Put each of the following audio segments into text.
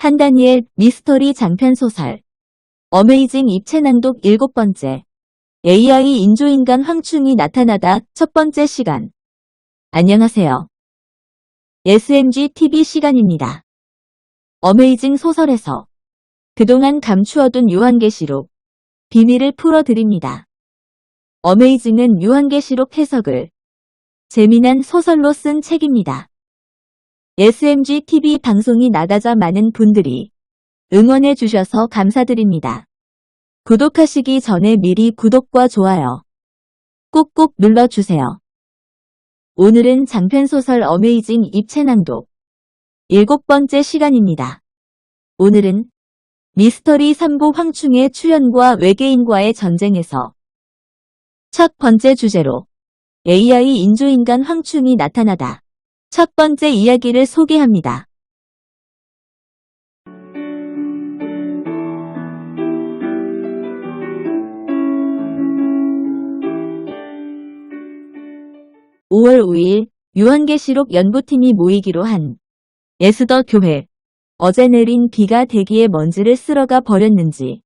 한다니엘 미스터리 장편소설 어메이징 입체 낭독 7번째 AI 인조인간 황충이 나타나다 첫 번째 시간. 안녕하세요. SMG TV 시간입니다. 어메이징 소설에서 그동안 감추어둔 요한계시록 비밀을 풀어드립니다. 어메이징은 요한계시록 해석을 재미난 소설로 쓴 책입니다. SMG TV 방송이 나가자 많은 분들이 응원해 주셔서 감사드립니다. 구독하시기 전에 미리 구독과 좋아요 꾹꾹 눌러주세요. 오늘은 장편소설 어메이징 입체 낭독 7번째 시간입니다. 오늘은 미스터리 3부 황충의 출현과 외계인과의 전쟁에서 첫 번째 주제로 AI 인조인간 황충이 나타나다 첫 번째 이야기를 소개합니다. (5월 5일) 요한계시록 연구팀이 모이기로 한 에스더 교회. 어제 내린 비가 대기의 먼지를 쓸어가 버렸는지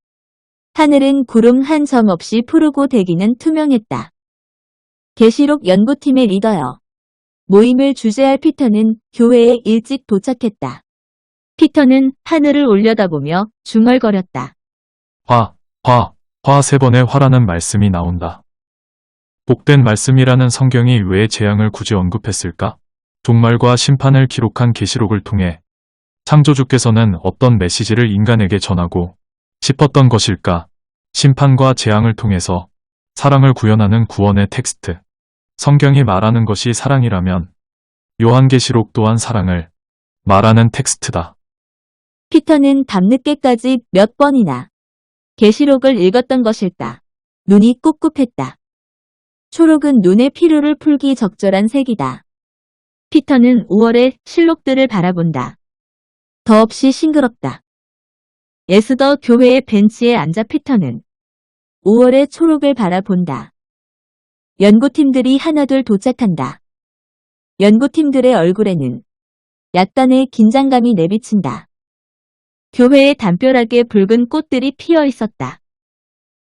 하늘은 구름 한 점 없이 푸르고 대기는 투명했다. 계시록 연구팀의 리더여. 모임을 주재할 피터는 교회에 일찍 도착했다. 피터는 하늘을 올려다보며 중얼거렸다. 화 3번의 화라는 말씀이 나온다. 복된 말씀이라는 성경이 왜 재앙을 굳이 언급했을까? 종말과 심판을 기록한 계시록을 통해 창조주께서는 어떤 메시지를 인간에게 전하고 싶었던 것일까? 심판과 재앙을 통해서 사랑을 구현하는 구원의 텍스트. 성경이 말하는 것이 사랑이라면 요한계시록 또한 사랑을 말하는 텍스트다. 피터는 밤늦게까지 몇 번이나 계시록을 읽었던 것일까. 눈이 꿉꿉했다. 초록은 눈의 피로를 풀기 적절한 색이다. 피터는 5월의 실록들을 바라본다. 더없이 싱그럽다. 에스더 교회의 벤치에 앉아 피터는 5월의 초록을 바라본다. 연구팀들이 하나둘 도착한다. 연구팀들의 얼굴에는 약간의 긴장감이 내비친다. 교회에 담벼락에 붉은 꽃들이 피어 있었다.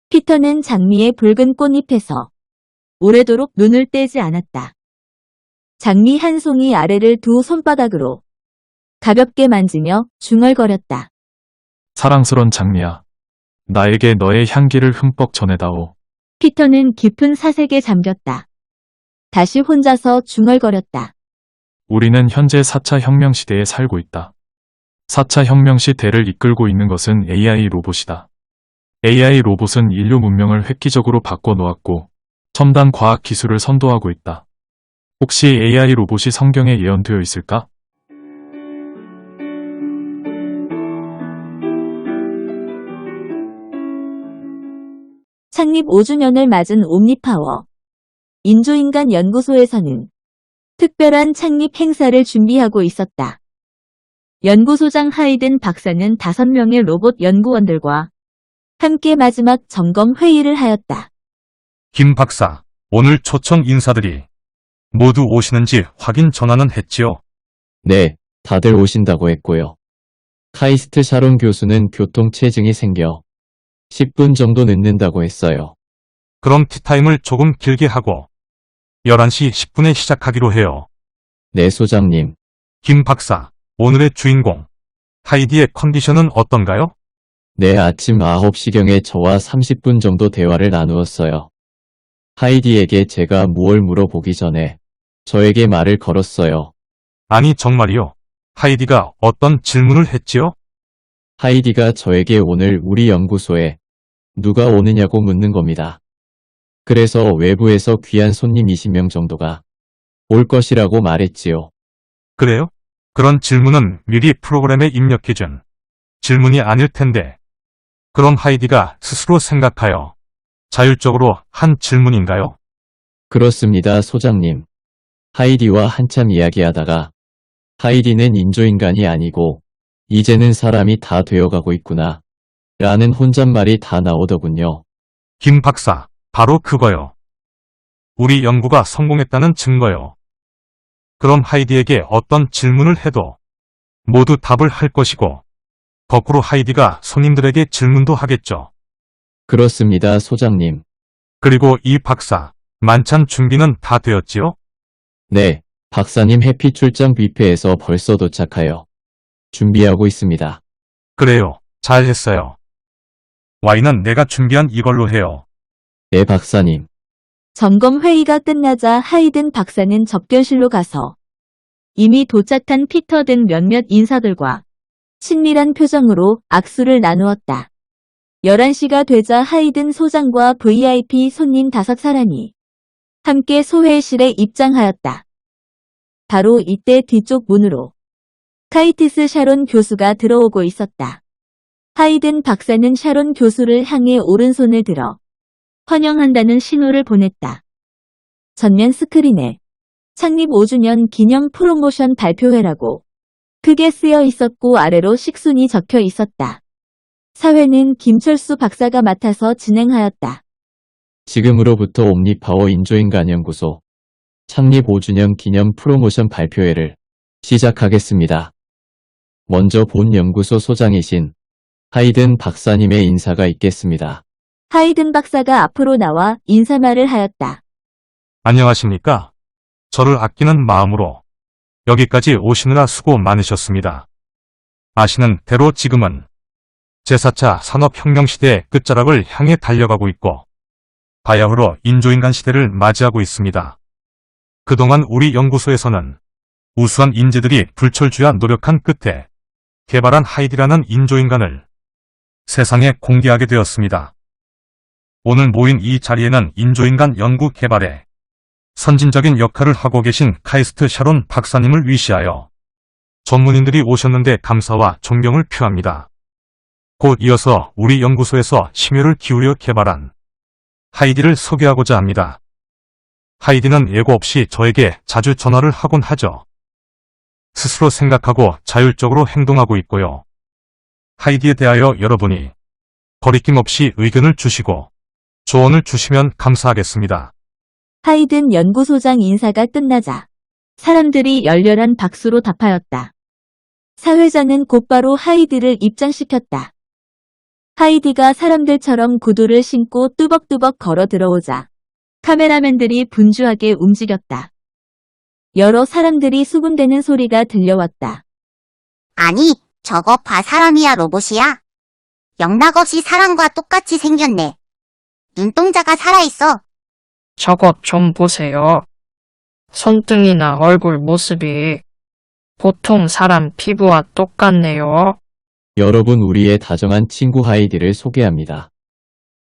피터는 장미의 붉은 꽃잎에서 오래도록 눈을 떼지 않았다. 장미 한 송이 아래를 두 손바닥으로 가볍게 만지며 중얼거렸다. 사랑스런 장미야. 나에게 너의 향기를 흠뻑 전해다오. 피터는 깊은 사색에 잠겼다. 다시 혼자서 중얼거렸다. 우리는 현재 4차 혁명 시대에 살고 있다. 4차 혁명 시대를 이끌고 있는 것은 AI 로봇이다. AI 로봇은 인류 문명을 획기적으로 바꿔놓았고 첨단 과학 기술을 선도하고 있다. 혹시 AI 로봇이 성경에 예언되어 있을까? 창립 5주년을 맞은 옴니파워 인조인간 연구소에서는 특별한 창립 행사를 준비하고 있었다. 연구소장 하이든 박사는 5명의 로봇 연구원들과 함께 마지막 점검 회의를 하였다. 김 박사, 오늘 초청 인사들이 모두 오시는지 확인 전화는 했지요? 네, 다들 오신다고 했고요. 카이스트 샤론 교수는 교통체증이 생겨 10분 정도 늦는다고 했어요. 그럼 티타임을 조금 길게 하고 11시 10분에 시작하기로 해요. 네, 소장님. 김 박사, 오늘의 주인공 하이디의 컨디션은 어떤가요? 네, 아침 9시경에 저와 30분 정도 대화를 나누었어요. 하이디에게 제가 무얼 물어보기 전에 저에게 말을 걸었어요. 아니 정말이요. 하이디가 어떤 질문을 했지요? 하이디가 저에게 오늘 우리 연구소에 누가 오느냐고 묻는 겁니다. 그래서 외부에서 귀한 손님 20명 정도가 올 것이라고 말했지요. 그래요? 그런 질문은 미리 프로그램에 입력해준 질문이 아닐 텐데. 그럼 하이디가 스스로 생각하여 자율적으로 한 질문인가요? 그렇습니다, 소장님. 하이디와 한참 이야기하다가 하이디는 인조인간이 아니고 이제는 사람이 다 되어가고 있구나 라는 혼잣말이 다 나오더군요. 김 박사, 바로 그거요. 우리 연구가 성공했다는 증거요. 그럼 하이디에게 어떤 질문을 해도 모두 답을 할 것이고 거꾸로 하이디가 손님들에게 질문도 하겠죠. 그렇습니다, 소장님. 그리고 이 박사, 만찬 준비는 다 되었지요? 네, 박사님 해피 출장 뷔페에서 벌써 도착하여 준비하고 있습니다. 그래요. 잘했어요. 와인은 내가 준비한 이걸로 해요. 네, 박사님. 점검 회의가 끝나자 하이든 박사는 접견실로 가서 이미 도착한 피터 등 몇몇 인사들과 친밀한 표정으로 악수를 나누었다. 11시가 되자 하이든 소장과 VIP 손님 5사람이 함께 소회실에 입장하였다. 바로 이때 뒤쪽 문으로 카이티스 샤론 교수가 들어오고 있었다. 하이든 박사는 샤론 교수를 향해 오른손을 들어 환영한다는 신호를 보냈다. 전면 스크린에 창립 5주년 기념 프로모션 발표회라고 크게 쓰여 있었고 아래로 식순이 적혀 있었다. 사회는 김철수 박사가 맡아서 진행하였다. 지금으로부터 옴니파워 인조인간 연구소 창립 5주년 기념 프로모션 발표회를 시작하겠습니다. 먼저 본 연구소 소장이신 하이든 박사님의 인사가 있겠습니다. 하이든 박사가 앞으로 나와 인사말을 하였다. 안녕하십니까? 저를 아끼는 마음으로 여기까지 오시느라 수고 많으셨습니다. 아시는 대로 지금은 제4차 산업혁명 시대의 끝자락을 향해 달려가고 있고 바야흐로 인조인간 시대를 맞이하고 있습니다. 그동안 우리 연구소에서는 우수한 인재들이 불철주야 노력한 끝에 개발한 하이디라는 인조인간을 세상에 공개하게 되었습니다. 오늘 모인 이 자리에는 인조인간 연구 개발에 선진적인 역할을 하고 계신 카이스트 샤론 박사님을 위시하여 전문인들이 오셨는데 감사와 존경을 표합니다. 곧 이어서 우리 연구소에서 심혈을 기울여 개발한 하이디를 소개하고자 합니다. 하이디는 예고 없이 저에게 자주 전화를 하곤 하죠. 스스로 생각하고 자율적으로 행동하고 있고요. 하이디에 대하여 여러분이 거리낌 없이 의견을 주시고 조언을 주시면 감사하겠습니다. 하이든 연구소장 인사가 끝나자 사람들이 열렬한 박수로 답하였다. 사회자는 곧바로 하이디를 입장시켰다. 하이디가 사람들처럼 구두를 신고 뚜벅뚜벅 걸어 들어오자 카메라맨들이 분주하게 움직였다. 여러 사람들이 수군대는 소리가 들려왔다. 아니, 저거 봐 사람이야 로봇이야? 영락없이 사람과 똑같이 생겼네. 눈동자가 살아있어. 저것 좀 보세요. 손등이나 얼굴 모습이 보통 사람 피부와 똑같네요. 여러분, 우리의 다정한 친구 하이디를 소개합니다.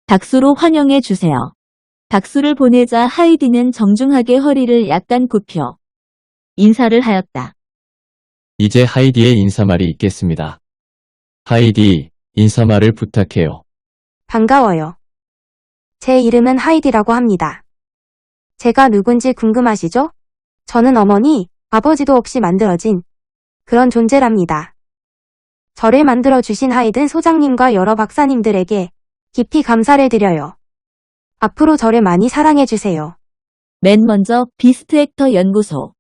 박수로 환영해 주세요. 박수를 보내자 하이디는 정중하게 허리를 약간 굽혀 인사를 하였다. 이제 하이디의 인사말이 있겠습니다. 하이디, 인사말을 부탁해요. 반가워요. 제 이름은 하이디라고 합니다. 제가 누군지 궁금하시죠? 저는 어머니, 아버지도 없이 만들어진 그런 존재랍니다. 저를 만들어주신 하이든 소장님과 여러 박사님들에게 깊이 감사를 드려요. 앞으로 저를 많이 사랑해주세요. 맨 먼저 비스트 액터 연구소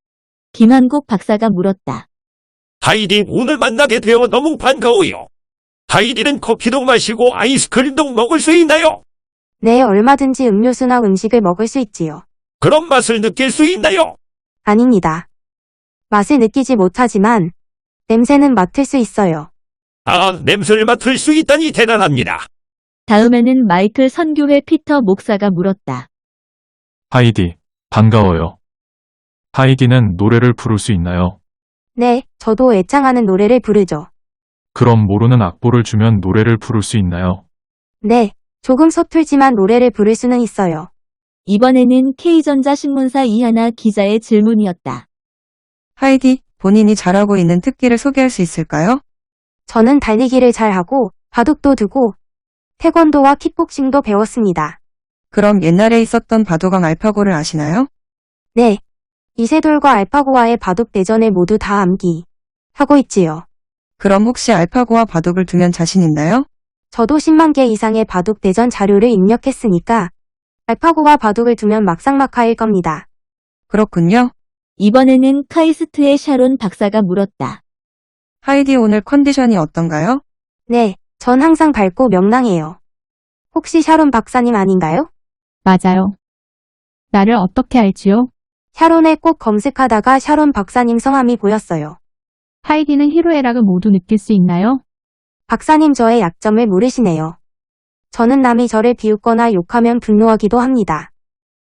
김한국 박사가 물었다. 하이디 오늘 만나게 되어 너무 반가워요. 하이디는 커피도 마시고 아이스크림도 먹을 수 있나요? 네, 얼마든지 음료수나 음식을 먹을 수 있지요. 그런 맛을 느낄 수 있나요? 아닙니다. 맛을 느끼지 못하지만 냄새는 맡을 수 있어요. 아, 냄새를 맡을 수 있다니 대단합니다. 다음에는 마이클 선교회 피터 목사가 물었다. 하이디, 반가워요. 하이디는 노래를 부를 수 있나요? 네, 저도 애창하는 노래를 부르죠. 그럼 모르는 악보를 주면 노래를 부를 수 있나요? 네, 조금 서툴지만 노래를 부를 수는 있어요. 이번에는 K전자 신문사 이하나 기자의 질문이었다. 하이디, 본인이 잘하고 있는 특기를 소개할 수 있을까요? 저는 달리기를 잘하고 바둑도 두고 태권도와 킥복싱도 배웠습니다. 그럼 옛날에 있었던 바둑왕 알파고를 아시나요? 네, 이세돌과 알파고와의 바둑 대전을 모두 다 암기하고 있지요. 그럼 혹시 알파고와 바둑을 두면 자신 있나요? 저도 10만 개 이상의 바둑 대전 자료를 입력했으니까 알파고와 바둑을 두면 막상막하일 겁니다. 그렇군요. 이번에는 카이스트의 샤론 박사가 물었다. 하이디 오늘 컨디션이 어떤가요? 네, 전 항상 밝고 명랑해요. 혹시 샤론 박사님 아닌가요? 맞아요. 나를 어떻게 알지요? 샤론에 꼭 검색하다가 샤론 박사님 성함이 보였어요. 하이디는 희로애락을 모두 느낄 수 있나요? 박사님 저의 약점을 모르시네요. 저는 남이 저를 비웃거나 욕하면 분노하기도 합니다.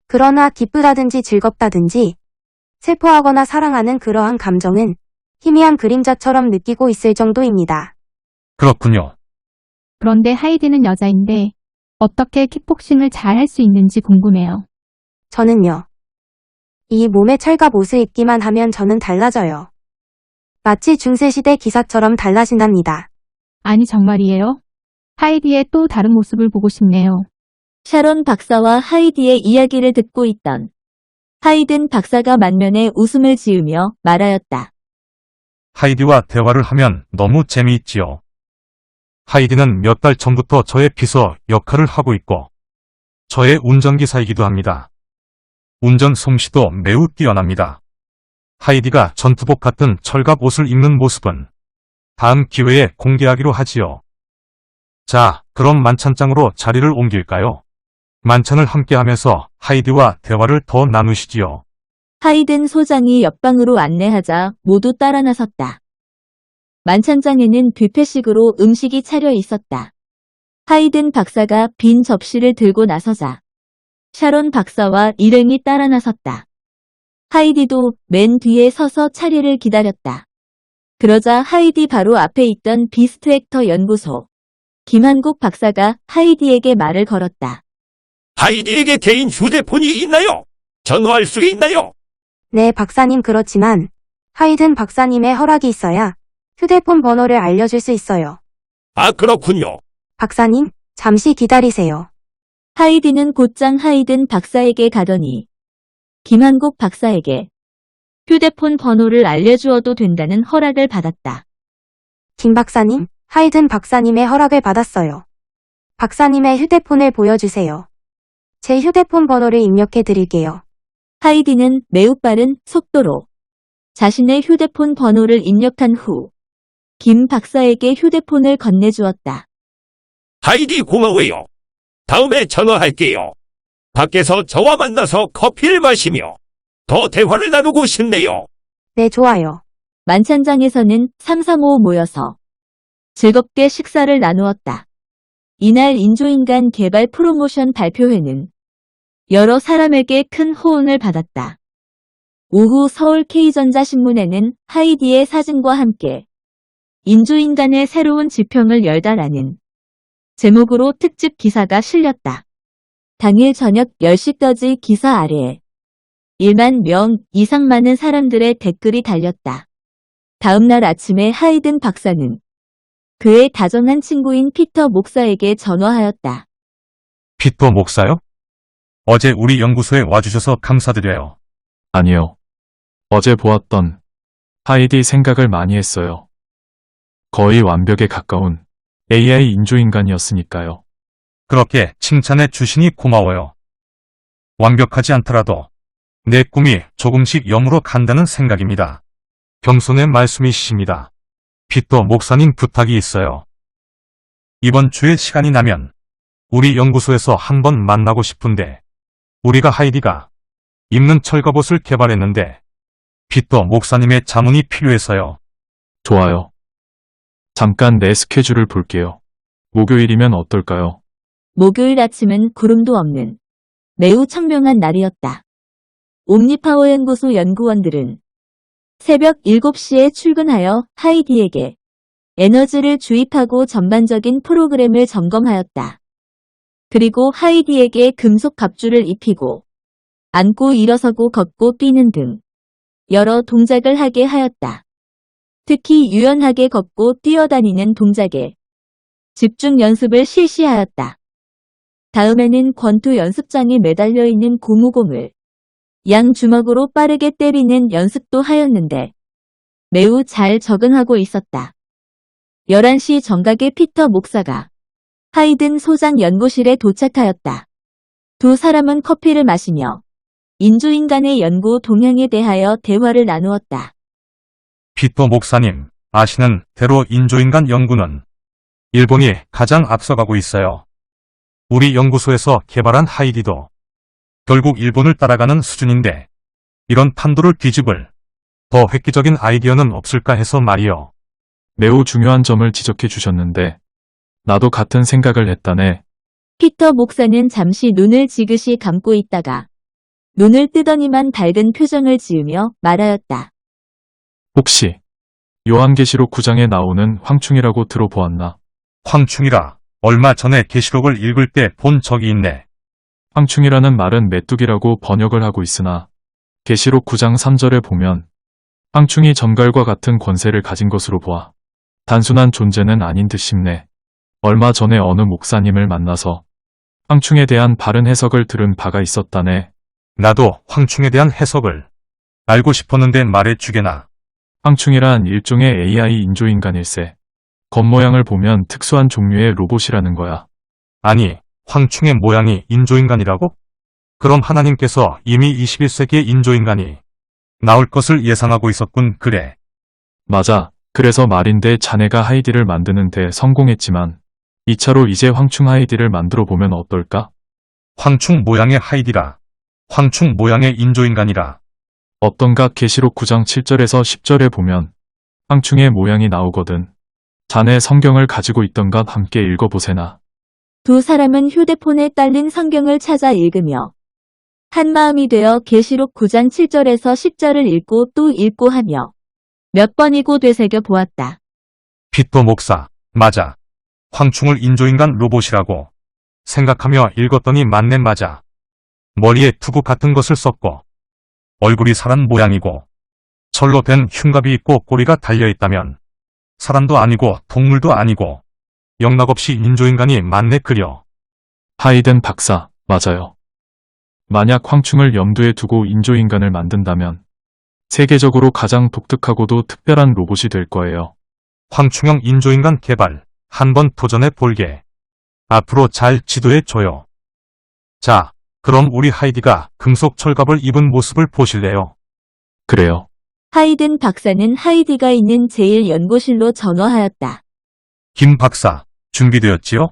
그러나 기쁘다든지 즐겁다든지 슬퍼하거나 사랑하는 그러한 감정은 희미한 그림자처럼 느끼고 있을 정도입니다. 그렇군요. 그런데 하이디는 여자인데 어떻게 킥복싱을 잘 할 수 있는지 궁금해요. 저는요. 이 몸에 철갑 옷을 입기만 하면 저는 달라져요. 마치 중세시대 기사처럼 달라진답니다. 아니 정말이에요? 하이디의 또 다른 모습을 보고 싶네요. 샤론 박사와 하이디의 이야기를 듣고 있던 하이든 박사가 만면에 웃음을 지으며 말하였다. 하이디와 대화를 하면 너무 재미있지요. 하이디는 몇 달 전부터 저의 비서 역할을 하고 있고 저의 운전기사이기도 합니다. 운전 솜씨도 매우 뛰어납니다. 하이디가 전투복 같은 철갑 옷을 입는 모습은 다음 기회에 공개하기로 하지요. 자, 그럼 만찬장으로 자리를 옮길까요? 만찬을 함께하면서 하이디와 대화를 더 나누시지요. 하이든 소장이 옆방으로 안내하자 모두 따라 나섰다. 만찬장에는 뷔페식으로 음식이 차려 있었다. 하이든 박사가 빈 접시를 들고 나서자 샤론 박사와 일행이 따라 나섰다. 하이디도 맨 뒤에 서서 차례를 기다렸다. 그러자 하이디 바로 앞에 있던 비스트 액터 연구소 김한국 박사가 하이디에게 말을 걸었다. 하이디에게 개인 휴대폰이 있나요? 전화할 수 있나요? 네, 박사님 그렇지만 하이든 박사님의 허락이 있어야 휴대폰 번호를 알려줄 수 있어요. 아, 그렇군요. 박사님, 잠시 기다리세요. 하이디는 곧장 하이든 박사에게 가더니 김한국 박사에게 휴대폰 번호를 알려주어도 된다는 허락을 받았다. 김 박사님, 하이든 박사님의 허락을 받았어요. 박사님의 휴대폰을 보여주세요. 제 휴대폰 번호를 입력해 드릴게요. 하이디는 매우 빠른 속도로 자신의 휴대폰 번호를 입력한 후 김 박사에게 휴대폰을 건네주었다. 하이디 고마워요. 다음에 전화할게요. 밖에서 저와 만나서 커피를 마시며 더 대화를 나누고 싶네요. 네, 좋아요. 만찬장에서는 335 모여서 즐겁게 식사를 나누었다. 이날 인조인간 개발 프로모션 발표회는 여러 사람에게 큰 호응을 받았다. 오후 서울 K전자 신문에는 하이디의 사진과 함께 인조인간의 새로운 지평을 열다라는 제목으로 특집 기사가 실렸다. 당일 저녁 10시까지 기사 아래에 1만 명 이상 많은 사람들의 댓글이 달렸다. 다음 날 아침에 하이든 박사는 그의 다정한 친구인 피터 목사에게 전화하였다. 피터 목사요? 어제 우리 연구소에 와주셔서 감사드려요. 아니요. 어제 보았던 하이디 생각을 많이 했어요. 거의 완벽에 가까운 AI 인조인간이었으니까요. 그렇게 칭찬해 주시니 고마워요. 완벽하지 않더라도 내 꿈이 조금씩 염으로 간다는 생각입니다. 겸손의 말씀이십니다. 피터 목사님 부탁이 있어요. 이번 주에 시간이 나면 우리 연구소에서 한번 만나고 싶은데 우리가 하이디가 입는 철갑옷을 개발했는데 피터 목사님의 자문이 필요해서요. 좋아요. 잠깐 내 스케줄을 볼게요. 목요일이면 어떨까요? 목요일 아침은 구름도 없는 매우 청명한 날이었다. 옴니파워 연구소 연구원들은 새벽 7시에 출근하여 하이디에게 에너지를 주입하고 전반적인 프로그램을 점검하였다. 그리고 하이디에게 금속 갑주를 입히고 앉고 일어서고 걷고 뛰는 등 여러 동작을 하게 하였다. 특히 유연하게 걷고 뛰어다니는 동작에 집중 연습을 실시하였다. 다음에는 권투 연습장에 매달려 있는 고무공을 양 주먹으로 빠르게 때리는 연습도 하였는데 매우 잘 적응하고 있었다. 11시 정각에 피터 목사가 하이든 소장 연구실에 도착하였다. 두 사람은 커피를 마시며 인조인간의 연구 동향에 대하여 대화를 나누었다. 피터 목사님, 아시는 대로 인조인간 연구는 일본이 가장 앞서가고 있어요. 우리 연구소에서 개발한 하이디도 결국 일본을 따라가는 수준인데 이런 판도를 뒤집을 더 획기적인 아이디어는 없을까 해서 말이요. 매우 중요한 점을 지적해 주셨는데 나도 같은 생각을 했다네. 피터 목사는 잠시 눈을 지그시 감고 있다가 눈을 뜨더니만 밝은 표정을 지으며 말하였다. 혹시 요한계시록 9장에 나오는 황충이라고 들어보았나? 황충이라 얼마 전에 계시록을 읽을 때 본 적이 있네. 황충이라는 말은 메뚜기라고 번역을 하고 있으나 계시록 9장 3절에 보면 황충이 전갈과 같은 권세를 가진 것으로 보아 단순한 존재는 아닌 듯 싶네. 얼마 전에 어느 목사님을 만나서 황충에 대한 바른 해석을 들은 바가 있었다네. 나도 황충에 대한 해석을 알고 싶었는데 말해 주게나. 황충이란 일종의 AI 인조인간일세. 겉모양을 보면 특수한 종류의 로봇이라는 거야. 아니, 황충의 모양이 인조인간이라고? 그럼 하나님께서 이미 21세기의 인조인간이 나올 것을 예상하고 있었군, 그래. 맞아. 그래서 말인데 자네가 하이디를 만드는 데 성공했지만 2차로 이제 황충 하이디를 만들어 보면 어떨까? 황충 모양의 하이디라. 황충 모양의 인조인간이라. 어떤가? 계시록 9장 7절에서 10절에 보면 황충의 모양이 나오거든. 자네 성경을 가지고 있던가 함께 읽어보세나. 두 사람은 휴대폰에 딸린 성경을 찾아 읽으며 한마음이 되어 계시록 9장 7절에서 10절을 읽고 또 읽고 하며 몇 번이고 되새겨 보았다. 피터 목사, 맞아. 황충을 인조인간 로봇이라고 생각하며 읽었더니 맞네, 맞아. 머리에 투구 같은 것을 썼고 얼굴이 사람 모양이고 철로 된 흉갑이 있고 꼬리가 달려있다면 사람도 아니고 동물도 아니고 영락없이 인조인간이 맞네, 그려. 하이든 박사, 맞아요. 만약 황충을 염두에 두고 인조인간을 만든다면 세계적으로 가장 독특하고도 특별한 로봇이 될 거예요. 황충형 인조인간 개발 한번 도전해 볼게. 앞으로 잘 지도해 줘요. 자, 그럼 우리 하이디가 금속 철갑을 입은 모습을 보실래요? 그래요. 하이든 박사는 하이디가 있는 제1연구실로 전화하였다. 김 박사, 준비되었지요?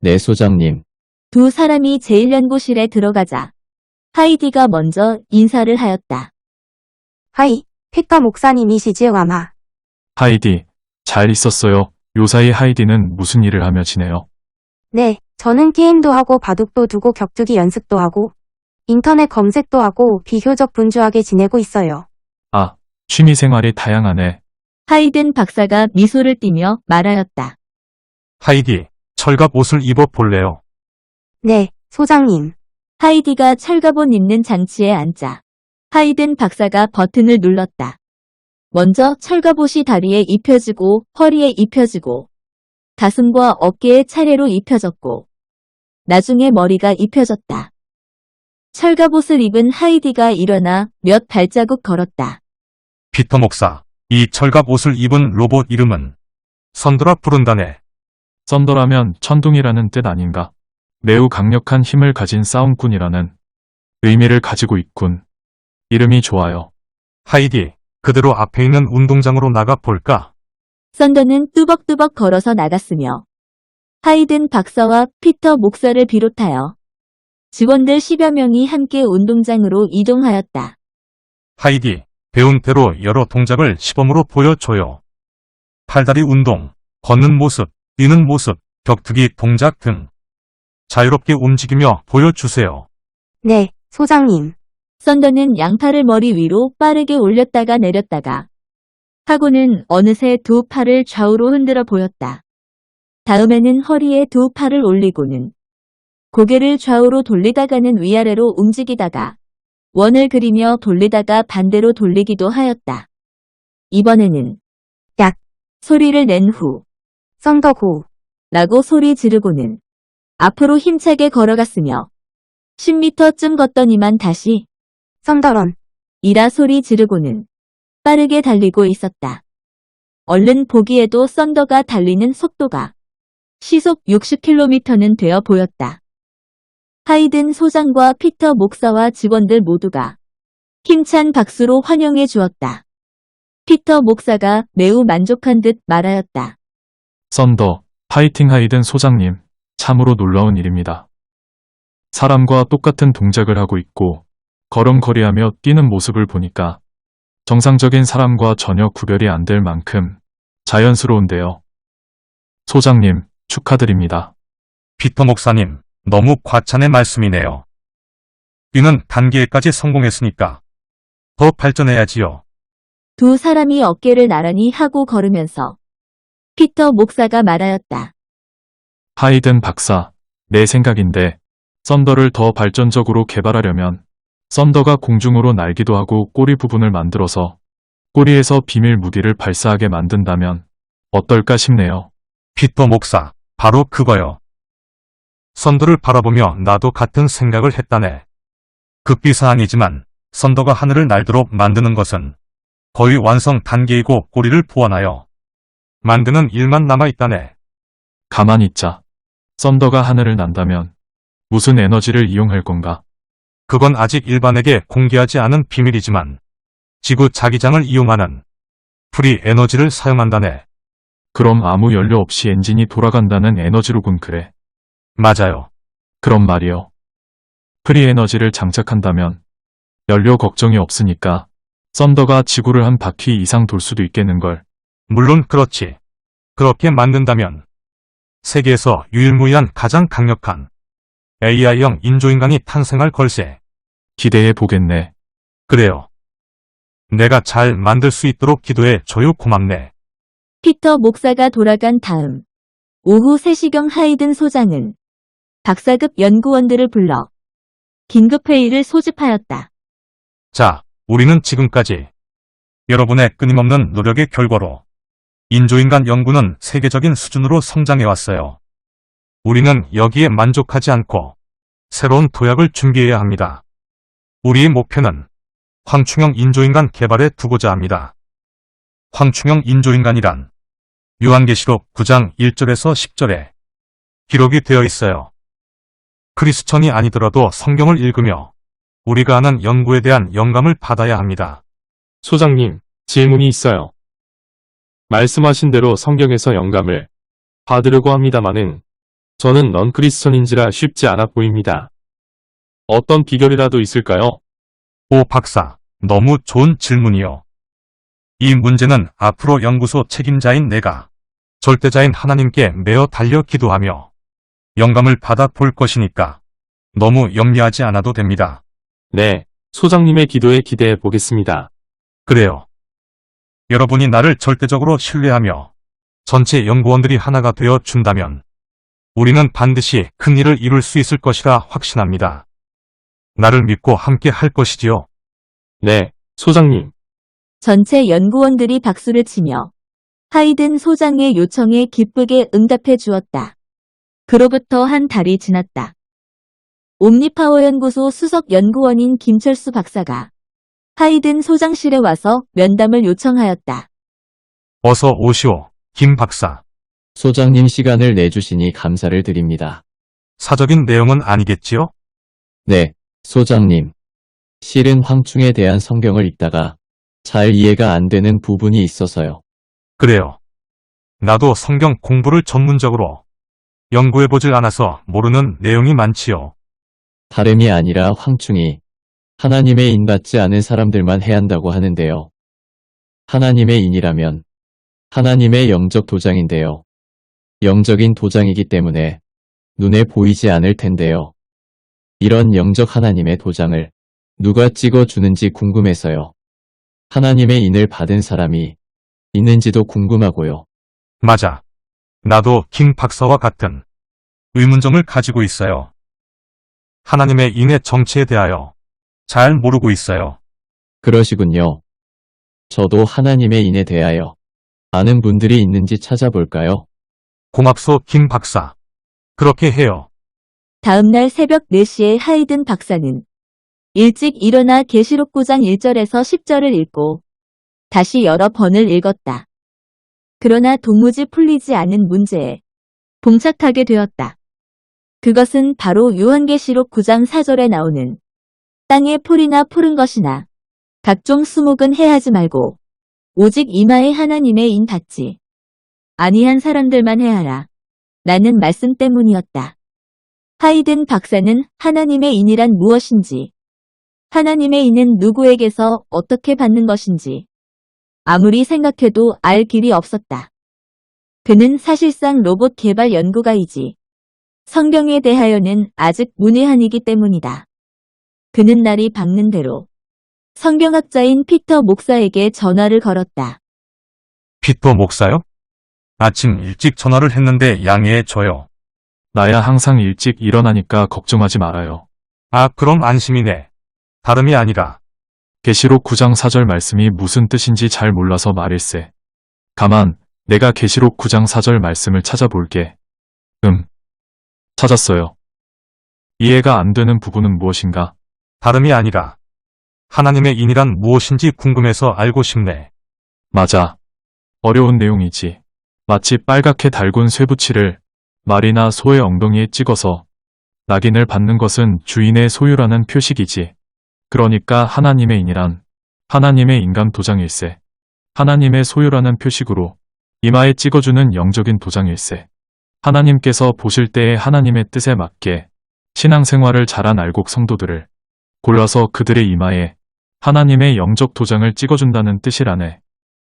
네, 소장님. 두 사람이 제1연구실에 들어가자 하이디가 먼저 인사를 하였다. 하이, 피터 목사님이시지요 아마. 하이디, 잘 있었어요. 요사이 하이디는 무슨 일을 하며 지내요? 네, 저는 게임도 하고 바둑도 두고 격투기 연습도 하고 인터넷 검색도 하고 비교적 분주하게 지내고 있어요. 아, 취미 생활이 다양하네. 하이든 박사가 미소를 띠며 말하였다. 하이디, 철갑 옷을 입어 볼래요? 네, 소장님. 하이디가 철갑옷 입는 장치에 앉자 하이든 박사가 버튼을 눌렀다. 먼저 철갑옷이 다리에 입혀지고 허리에 입혀지고 가슴과 어깨에 차례로 입혀졌고 나중에 머리가 입혀졌다. 철갑옷을 입은 하이디가 일어나 몇 발자국 걸었다. 피터 목사, 이 철갑 옷을 입은 로봇 이름은 선더라 부른다네. 썬더라면 천둥이라는 뜻 아닌가? 매우 강력한 힘을 가진 싸움꾼이라는 의미를 가지고 있군. 이름이 좋아요. 하이디, 그대로 앞에 있는 운동장으로 나가 볼까? 썬더는 뚜벅뚜벅 걸어서 나갔으며 하이든 박사와 피터 목사를 비롯하여 직원들 10여 명이 함께 운동장으로 이동하였다. 하이디, 배운 대로 여러 동작을 시범으로 보여줘요. 팔다리 운동, 걷는 모습, 뛰는 모습, 격투기 동작 등 자유롭게 움직이며 보여주세요. 네, 소장님. 썬더는 양팔을 머리 위로 빠르게 올렸다가 내렸다가 하고는 어느새 두 팔을 좌우로 흔들어 보였다. 다음에는 허리에 두 팔을 올리고는 고개를 좌우로 돌리다가는 위아래로 움직이다가 원을 그리며 돌리다가 반대로 돌리기도 하였다. 이번에는 약 소리를 낸 후 썬더고 라고 소리 지르고는 앞으로 힘차게 걸어갔으며 10m쯤 걷더니만 다시 썬더런 이라 소리 지르고는 빠르게 달리고 있었다. 얼른 보기에도 썬더가 달리는 속도가 시속 60km는 되어 보였다. 하이든 소장과 피터 목사와 직원들 모두가 힘찬 박수로 환영해 주었다. 피터 목사가 매우 만족한 듯 말하였다. 썬더, 파이팅 하이든 소장님, 참으로 놀라운 일입니다. 사람과 똑같은 동작을 하고 있고 걸음걸이하며 뛰는 모습을 보니까 정상적인 사람과 전혀 구별이 안 될 만큼 자연스러운데요. 소장님, 축하드립니다. 피터 목사님, 너무 과찬의 말씀이네요. 뛰는 단계까지 성공했으니까 더 발전해야지요. 두 사람이 어깨를 나란히 하고 걸으면서 피터 목사가 말하였다. 하이든 박사, 내 생각인데 썬더를 더 발전적으로 개발하려면 썬더가 공중으로 날기도 하고 꼬리 부분을 만들어서 꼬리에서 비밀 무기를 발사하게 만든다면 어떨까 싶네요. 피터 목사, 바로 그거요. 썬더를 바라보며 나도 같은 생각을 했다네. 급비사항이지만 썬더가 하늘을 날도록 만드는 것은 거의 완성 단계이고 꼬리를 보완하여 만드는 일만 남아있다네. 가만히 있자. 썬더가 하늘을 난다면 무슨 에너지를 이용할 건가? 그건 아직 일반에게 공개하지 않은 비밀이지만 지구 자기장을 이용하는 프리 에너지를 사용한다네. 그럼 아무 연료 없이 엔진이 돌아간다는 에너지로군. 그래. 맞아요. 그럼 말이요. 프리 에너지를 장착한다면 연료 걱정이 없으니까 썬더가 지구를 한 바퀴 이상 돌 수도 있겠는걸. 물론 그렇지. 그렇게 만든다면 세계에서 유일무이한 가장 강력한 AI형 인조인간이 탄생할 걸세. 기대해 보겠네. 그래요. 내가 잘 만들 수 있도록 기도해 줘요. 고맙네. 피터 목사가 돌아간 다음 오후 3시경 하이든 소장은 박사급 연구원들을 불러 긴급회의를 소집하였다. 자, 우리는 지금까지 여러분의 끊임없는 노력의 결과로 인조인간 연구는 세계적인 수준으로 성장해왔어요. 우리는 여기에 만족하지 않고 새로운 도약을 준비해야 합니다. 우리의 목표는 황충형 인조인간 개발에 두고자 합니다. 황충형 인조인간이란 요한계시록 9장 1절에서 10절에 기록이 되어 있어요. 크리스천이 아니더라도 성경을 읽으며 우리가 하는 연구에 대한 영감을 받아야 합니다. 소장님, 질문이 있어요. 말씀하신 대로 성경에서 영감을 받으려고 합니다마는 저는 넌 크리스천인지라 쉽지 않아 보입니다. 어떤 비결이라도 있을까요? 오 박사, 너무 좋은 질문이요. 이 문제는 앞으로 연구소 책임자인 내가 절대자인 하나님께 매어 달려 기도하며 영감을 받아 볼 것이니까 너무 염려하지 않아도 됩니다. 네, 소장님의 기도에 기대해 보겠습니다. 그래요. 여러분이 나를 절대적으로 신뢰하며 전체 연구원들이 하나가 되어 준다면 우리는 반드시 큰 일을 이룰 수 있을 것이라 확신합니다. 나를 믿고 함께 할 것이지요. 네, 소장님. 전체 연구원들이 박수를 치며 하이든 소장의 요청에 기쁘게 응답해 주었다. 그로부터 한 달이 지났다. 옴니파워 연구소 수석 연구원인 김철수 박사가 하이든 소장실에 와서 면담을 요청하였다. 어서 오시오, 김 박사. 소장님 시간을 내주시니 감사를 드립니다. 사적인 내용은 아니겠지요? 네, 소장님. 실은 황충에 대한 성경을 읽다가 잘 이해가 안 되는 부분이 있어서요. 그래요. 나도 성경 공부를 전문적으로 연구해보질 않아서 모르는 내용이 많지요. 다름이 아니라 황충이 하나님의 인 같지 않은 사람들만 해야 한다고 하는데요. 하나님의 인이라면 하나님의 영적 도장인데요. 영적인 도장이기 때문에 눈에 보이지 않을 텐데요. 이런 영적 하나님의 도장을 누가 찍어주는지 궁금해서요. 하나님의 인을 받은 사람이 있는지도 궁금하고요. 맞아. 나도 김 박사와 같은 의문점을 가지고 있어요. 하나님의 인의 정체에 대하여 잘 모르고 있어요. 그러시군요. 저도 하나님의 인에 대하여 아는 분들이 있는지 찾아볼까요? 고맙소, 김 박사. 그렇게 해요. 다음날 새벽 4시에 하이든 박사는 일찍 일어나 계시록 9장 1절에서 10절을 읽고 다시 여러 번을 읽었다. 그러나 도무지 풀리지 않은 문제에 봉착하게 되었다. 그것은 바로 요한계시록 9장 4절에 나오는 땅에 풀이나 푸른 것이나 각종 수목은 해하지 말고 오직 이마에 하나님의 인 받지 아니한 사람들만 해하라. 라는 말씀 때문이었다. 하이든 박사는 하나님의 인이란 무엇인지, 하나님의 인은 누구에게서 어떻게 받는 것인지 아무리 생각해도 알 길이 없었다. 그는 사실상 로봇 개발 연구가이지 성경에 대하여는 아직 문외한이기 때문이다. 그는 날이 밝는 대로 성경학자인 피터 목사에게 전화를 걸었다. 피터 목사요? 아침 일찍 전화를 했는데 양해해 줘요. 나야 항상 일찍 일어나니까 걱정하지 말아요. 아, 그럼 안심이네. 다름이 아니라 계시록 9장 4절 말씀이 무슨 뜻인지 잘 몰라서 말일세. 가만, 내가 계시록 9장 4절 말씀을 찾아볼게. 찾았어요. 이해가 안 되는 부분은 무엇인가? 다름이 아니라 하나님의 인이란 무엇인지 궁금해서 알고 싶네. 맞아. 어려운 내용이지. 마치 빨갛게 달군 쇠붙이를 말이나 소의 엉덩이에 찍어서 낙인을 받는 것은 주인의 소유라는 표식이지. 그러니까 하나님의 인이란 하나님의 인감 도장일세. 하나님의 소유라는 표식으로 이마에 찍어주는 영적인 도장일세. 하나님께서 보실 때에 하나님의 뜻에 맞게 신앙생활을 잘한 알곡 성도들을 골라서 그들의 이마에 하나님의 영적 도장을 찍어준다는 뜻이라네.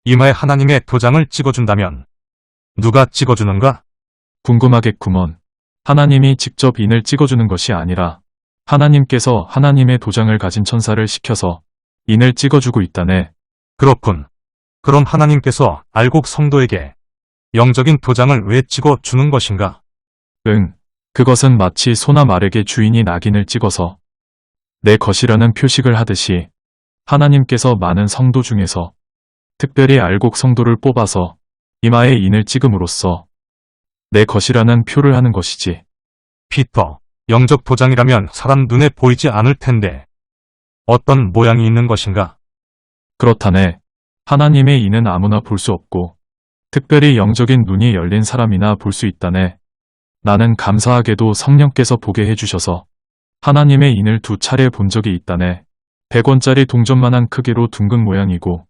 이마에 하나님의 도장을 찍어준다면 누가 찍어주는가? 궁금하겠구먼. 하나님이 직접 인을 찍어주는 것이 아니라 하나님께서 하나님의 도장을 가진 천사를 시켜서 인을 찍어주고 있다네. 그렇군. 그럼 하나님께서 알곡 성도에게 영적인 도장을 왜 찍어주는 것인가? 그것은 마치 소나 말에게 주인이 낙인을 찍어서 내 것이라는 표식을 하듯이 하나님께서 많은 성도 중에서 특별히 알곡 성도를 뽑아서 이마에 인을 찍음으로써 내 것이라는 표를 하는 것이지. 피터, 영적 도장이라면 사람 눈에 보이지 않을 텐데 어떤 모양이 있는 것인가? 그렇다네. 하나님의 인은 아무나 볼 수 없고 특별히 영적인 눈이 열린 사람이나 볼 수 있다네. 나는 감사하게도 성령께서 보게 해주셔서 하나님의 인을 2차례 본 적이 있다네. 100원짜리 동전만한 크기로 둥근 모양이고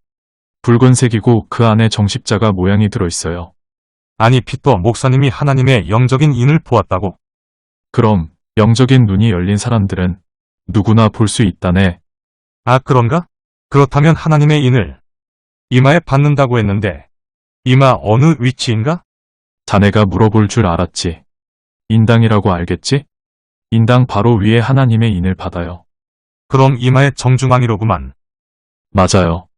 붉은색이고 그 안에 정십자가 모양이 들어있어요. 아니, 피터 목사님이 하나님의 영적인 인을 보았다고? 그럼 영적인 눈이 열린 사람들은 누구나 볼 수 있다네. 아, 그런가? 그렇다면 하나님의 인을 이마에 받는다고 했는데 이마 어느 위치인가? 자네가 물어볼 줄 알았지. 인당이라고 알겠지? 인당 바로 위에 하나님의 인을 받아요. 그럼 이마의 정중앙이로구만. 맞아요.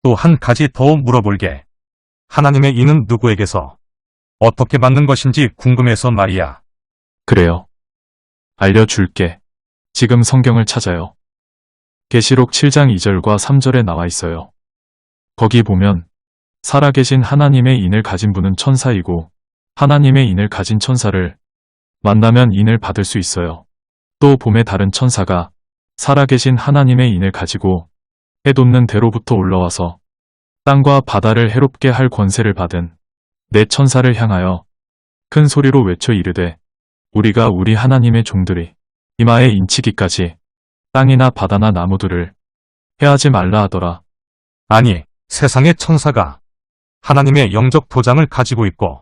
또 한 가지 더 물어볼게. 하나님의 인은 누구에게서 어떻게 받는 것인지 궁금해서 말이야. 그래요. 알려줄게. 지금 성경을 찾아요. 계시록 7장 2절과 3절에 나와 있어요. 거기 보면 살아계신 하나님의 인을 가진 분은 천사이고 하나님의 인을 가진 천사를 만나면 인을 받을 수 있어요. 또 봄에 다른 천사가 살아계신 하나님의 인을 가지고 해 돋는 대로부터 올라와서 땅과 바다를 해롭게 할 권세를 받은 내 천사를 향하여 큰 소리로 외쳐 이르되 우리가 우리 하나님의 종들이 이마에 인치기까지 땅이나 바다나 나무들을 해하지 말라 하더라. 아니, 세상의 천사가 하나님의 영적 도장을 가지고 있고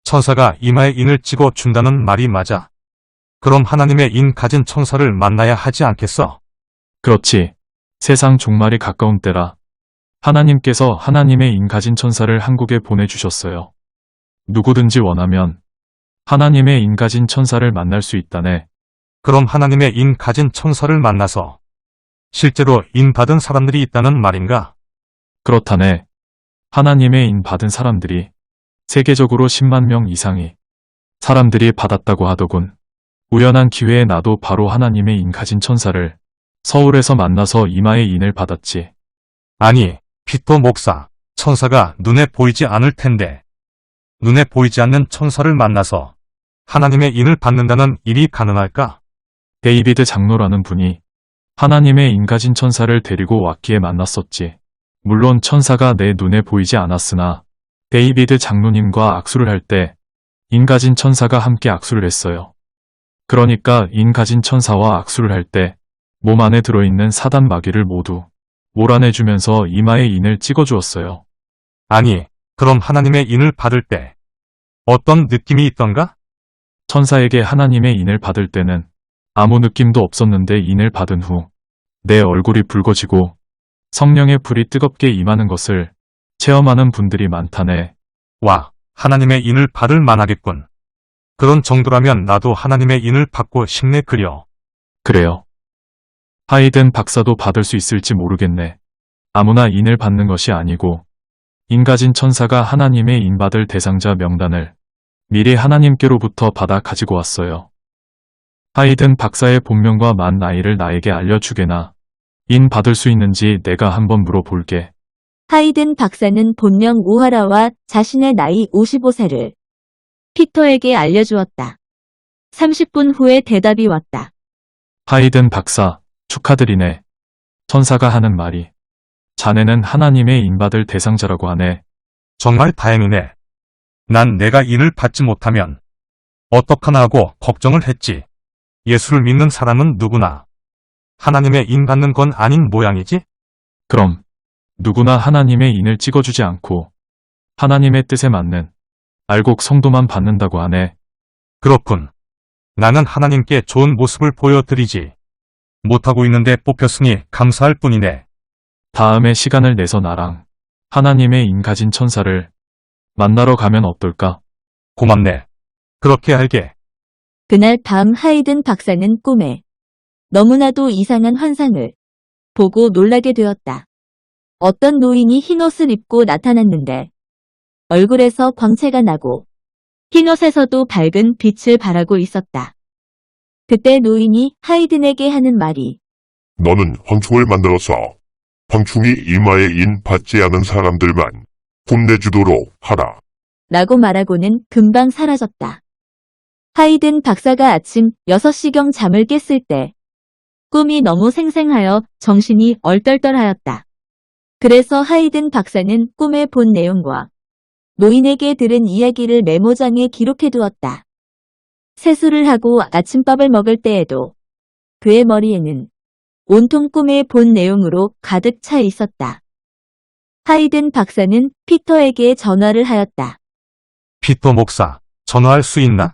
천사가 이마에 인을 찍어 준다는 말이 맞아. 그럼 하나님의 인 가진 천사를 만나야 하지 않겠어? 그렇지. 세상 종말이 가까운 때라 하나님께서 하나님의 인 가진 천사를 한국에 보내주셨어요. 누구든지 원하면 하나님의 인 가진 천사를 만날 수 있다네. 그럼 하나님의 인 가진 천사를 만나서 실제로 인 받은 사람들이 있다는 말인가? 그렇다네. 하나님의 인 받은 사람들이 세계적으로 10만 명 이상이 사람들이 받았다고 하더군. 우연한 기회에 나도 바로 하나님의 인 가진 천사를 서울에서 만나서 이마에 인을 받았지. 아니, 피터 목사, 천사가 눈에 보이지 않을 텐데 눈에 보이지 않는 천사를 만나서 하나님의 인을 받는다는 일이 가능할까? 데이비드 장로라는 분이 하나님의 인 가진 천사를 데리고 왔기에 만났었지. 물론 천사가 내 눈에 보이지 않았으나 데이비드 장로님과 악수를 할 때 인 가진 천사가 함께 악수를 했어요. 그러니까 인 가진 천사와 악수를 할 때 몸 안에 들어있는 사단 마귀를 모두 몰아내주면서 이마에 인을 찍어주었어요. 아니, 그럼 하나님의 인을 받을 때 어떤 느낌이 있던가? 천사에게 하나님의 인을 받을 때는 아무 느낌도 없었는데 인을 받은 후 내 얼굴이 붉어지고 성령의 불이 뜨겁게 임하는 것을 체험하는 분들이 많다네. 와, 하나님의 인을 받을 만하겠군. 그런 정도라면 나도 하나님의 인을 받고 싶네 그려. 그래요. 하이든 박사도 받을 수 있을지 모르겠네. 아무나 인을 받는 것이 아니고 인 가진 천사가 하나님의 인 받을 대상자 명단을 미리 하나님께로부터 받아 가지고 왔어요. 하이든 박사의 본명과 만 나이를 나에게 알려주게나. 인 받을 수 있는지 내가 한번 물어볼게. 하이든 박사는 본명 우하라와 자신의 나이 55세를 피터에게 알려주었다. 30분 후에 대답이 왔다. 하이든 박사, 축하드리네. 천사가 하는 말이 자네는 하나님의 인 받을 대상자라고 하네. 정말 다행이네. 난 내가 인을 받지 못하면 어떡하나 하고 걱정을 했지. 예수를 믿는 사람은 누구나 하나님의 인 받는 건 아닌 모양이지? 그럼 누구나 하나님의 인을 찍어주지 않고 하나님의 뜻에 맞는 알곡 성도만 받는다고 하네. 그렇군. 나는 하나님께 좋은 모습을 보여드리지 못하고 있는데 뽑혔으니 감사할 뿐이네. 다음에 시간을 내서 나랑 하나님의 인 가진 천사를 만나러 가면 어떨까? 고맙네. 그렇게 할게. 그날 밤 하이든 박사는 꿈에 너무나도 이상한 환상을 보고 놀라게 되었다. 어떤 노인이 흰옷을 입고 나타났는데 얼굴에서 광채가 나고 흰옷에서도 밝은 빛을 발하고 있었다. 그때 노인이 하이든에게 하는 말이 너는 황충을 만들어서 황충이 이마에 인 받지 않은 사람들만 혼내주도록 하라. 라고 말하고는 금방 사라졌다. 하이든 박사가 아침 6시경 잠을 깼을 때 꿈이 너무 생생하여 정신이 얼떨떨하였다. 그래서 하이든 박사는 꿈에 본 내용과 노인에게 들은 이야기를 메모장에 기록해두었다. 세수를 하고 아침밥을 먹을 때에도 그의 머리에는 온통 꿈에 본 내용으로 가득 차 있었다. 하이든 박사는 피터에게 전화를 하였다. 피터 목사, 전화할 수 있나?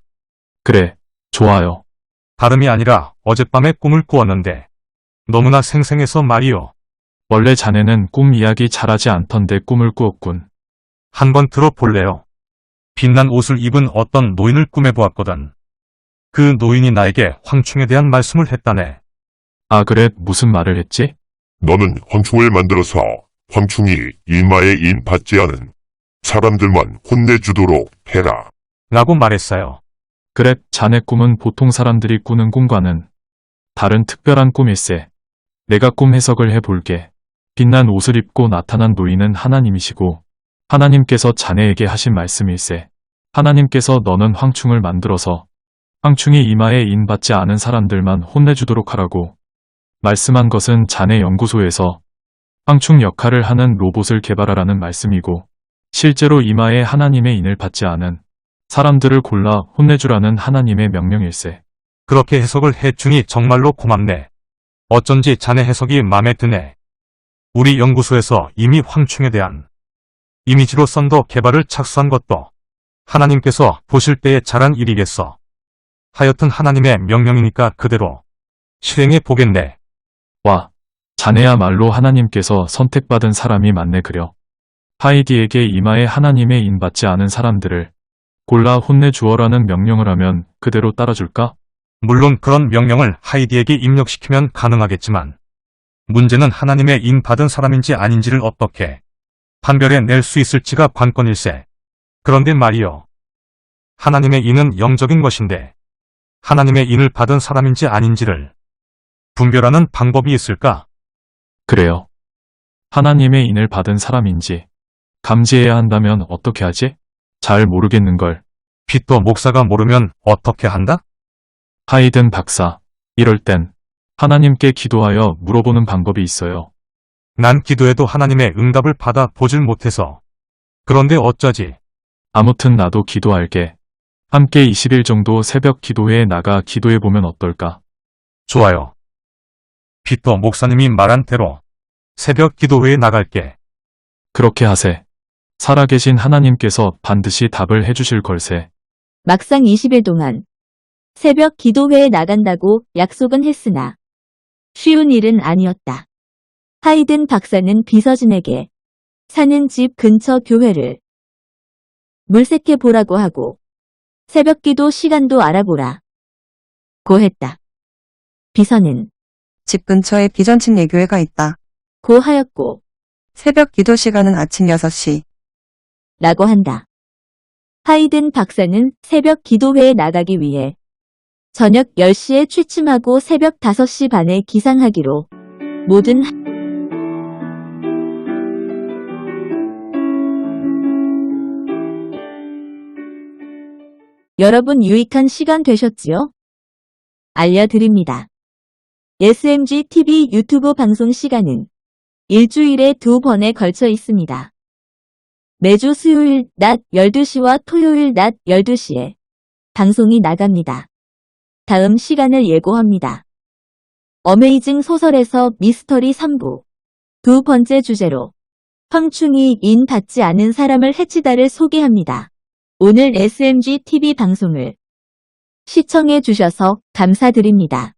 그래, 좋아요. 다름이 아니라 어젯밤에 꿈을 꾸었는데 너무나 생생해서 말이요. 원래 자네는 꿈 이야기 잘하지 않던데 꿈을 꾸었군. 한번 들어볼래요? 빛난 옷을 입은 어떤 노인을 꿈에 보았거든. 그 노인이 나에게 황충에 대한 말씀을 했다네. 아 그래, 무슨 말을 했지? 너는 황충을 만들어서 황충이 이마에 인 받지 않은 사람들만 혼내주도록 해라. 라고 말했어요. 그래, 자네 꿈은 보통 사람들이 꾸는 꿈과는 다른 특별한 꿈일세. 내가 꿈 해석을 해볼게. 빛난 옷을 입고 나타난 노인은 하나님이시고 하나님께서 자네에게 하신 말씀일세. 하나님께서 너는 황충을 만들어서 황충이 이마에 인 받지 않은 사람들만 혼내주도록 하라고 말씀한 것은 자네 연구소에서 황충 역할을 하는 로봇을 개발하라는 말씀이고 실제로 이마에 하나님의 인을 받지 않은 사람들을 골라 혼내주라는 하나님의 명령일세. 그렇게 해석을 해주니 정말로 고맙네. 어쩐지 자네 해석이 마음에 드네. 우리 연구소에서 이미 황충에 대한 이미지로 썬더 개발을 착수한 것도 하나님께서 보실 때에 잘한 일이겠어. 하여튼 하나님의 명령이니까 그대로 실행해 보겠네. 와, 자네야말로 하나님께서 선택받은 사람이 맞네 그려. 하이디에게 이마에 하나님의 인 받지 않은 사람들을 골라 혼내주어라는 명령을 하면 그대로 따라줄까? 물론 그런 명령을 하이디에게 입력시키면 가능하겠지만 문제는 하나님의 인 받은 사람인지 아닌지를 어떻게 판별해 낼 수 있을지가 관건일세. 그런데 말이요. 하나님의 인은 영적인 것인데 하나님의 인을 받은 사람인지 아닌지를 분별하는 방법이 있을까? 그래요. 하나님의 인을 받은 사람인지 감지해야 한다면 어떻게 하지? 잘 모르겠는걸. 피터 목사가 모르면 어떻게 한다? 하이든 박사, 이럴 땐 하나님께 기도하여 물어보는 방법이 있어요. 난 기도해도 하나님의 응답을 받아 보질 못해서. 그런데 어쩌지? 아무튼 나도 기도할게. 함께 20일 정도 새벽 기도회에 나가 기도해보면 어떨까? 좋아요. 피터 목사님이 말한 대로 새벽 기도회에 나갈게. 그렇게 하세. 살아계신 하나님께서 반드시 답을 해주실 걸세. 막상 20일 동안 새벽 기도회에 나간다고 약속은 했으나 쉬운 일은 아니었다. 하이든 박사는 비서진에게 사는 집 근처 교회를 물색해 보라고 하고 새벽 기도 시간도 알아보라 고 했다. 비서는 집 근처에 비전집 예교회가 있다. 고 하였고 새벽 기도 시간은 아침 6시. 라고 한다. 하이든 박사는 새벽 기도회에 나가기 위해 저녁 10시에 취침하고 새벽 5시 반에 기상하기로 모든 여러분 유익한 시간 되셨지요? 알려드립니다. SMG TV 유튜브 방송 시간은 일주일에 2번에 걸쳐 있습니다. 매주 수요일 낮 12시와 토요일 낮 12시에 방송이 나갑니다. 다음 시간을 예고합니다. 어메이징 소설에서 미스터리 3부 두 번째 주제로 황충이 인 받지 않은 사람을 해치다를 소개합니다. 오늘 SMG TV 방송을 시청해 주셔서 감사드립니다.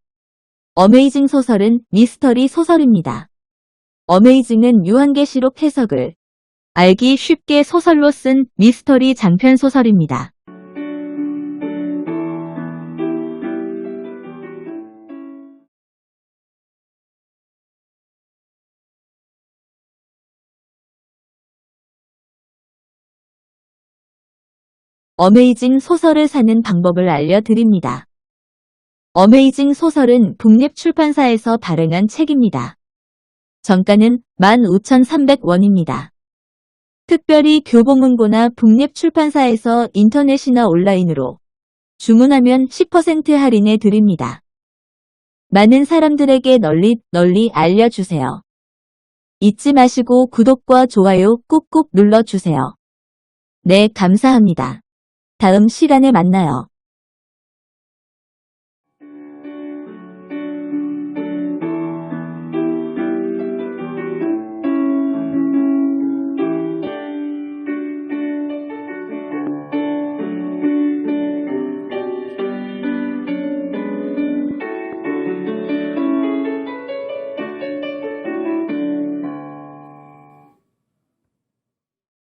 어메이징 소설은 미스터리 소설입니다. 어메이징은 유한계시록 해석을 알기 쉽게 소설로 쓴 미스터리 장편 소설입니다. 어메이징 소설을 사는 방법을 알려드립니다. 어메이징 소설은 국립출판사에서 발행한 책입니다. 정가는 15,300원입니다. 특별히 교보문고나 국립출판사에서 인터넷이나 온라인으로 주문하면 10% 할인해 드립니다. 많은 사람들에게 널리 알려주세요. 잊지 마시고 구독과 좋아요 꾹꾹 눌러주세요. 네, 감사합니다. 다음 시간에 만나요.